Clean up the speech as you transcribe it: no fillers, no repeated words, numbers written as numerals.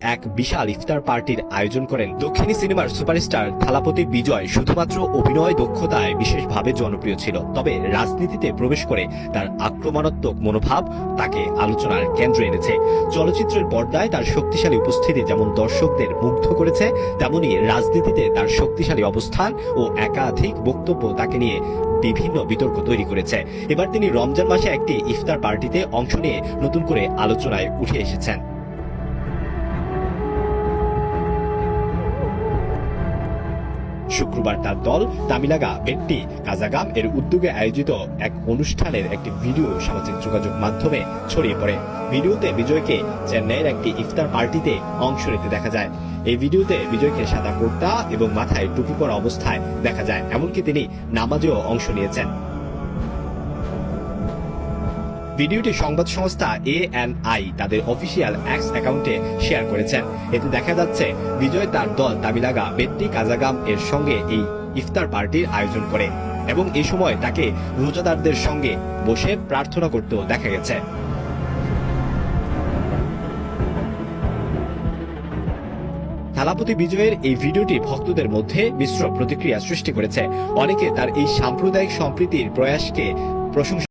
এক বিশাল ইফতার পার্টির আয়োজন করেন দক্ষিণী সিনেমার সুপারস্টার থালাপতি বিজয়। শুধুমাত্র অভিনয় দক্ষতায় বিশেষভাবে জনপ্রিয় ছিল, তবে রাজনীতিতে প্রবেশ করে তার আক্রমণাত্মক মনোভাব তাকে আলোচনার কেন্দ্রে এনেছে। চলচ্চিত্রের পর্দায় তার শক্তিশালী উপস্থিতি যেমন দর্শকদের মুগ্ধ করেছে, তেমনি রাজনীতিতে তার শক্তিশালী অবস্থান ও একাধিক বক্তব্য তাকে নিয়ে বিভিন্ন বিতর্ক তৈরি করেছে। এবার তিনি রমজান মাসে একটি ইফতার পার্টিতে অংশ নিয়ে নতুন করে আলোচনায় উঠে এসেছেন। শুক্রবার তার দল তামিলাগা বেট্টি কাজাগাম এর উদ্যোগে আয়োজিত এক অনুষ্ঠানের একটি ভিডিও সামাজিক যোগাযোগ মাধ্যমে ছড়িয়ে পড়ে। ভিডিওতে বিজয়কে চেন্নাইয়ের একটি ইফতার পার্টিতে অংশ নিতে দেখা যায়। এই ভিডিওতে বিজয়কে সাদা কুর্তা এবং মাথায় টুপি পরা অবস্থায় দেখা যায়, এমনকি তিনি নামাজেও অংশ নিয়েছেন। ভিডিওটি সংবাদ সংস্থা ANI তাদের অফিসিয়াল এক্স অ্যাকাউন্টে শেয়ার করেছেন। এতে দেখা যাচ্ছে বিজয় তার দল তামিলাগা বেট্টি কাজাগাম এর সঙ্গে এই ইফতার পার্টির আয়োজন করে এবং এই সময় তাকে রোজাদারদের সঙ্গে বসে প্রার্থনা করতেও দেখা গেছে। থালাপতি বিজয়ের এই ভিডিওটি ভক্তদের মধ্যে মিশ্র প্রতিক্রিয়া সৃষ্টি করেছে। অনেকে তার এই সাম্প্রদায়িক সম্প্রীতির প্রয়াসকে প্রশংসা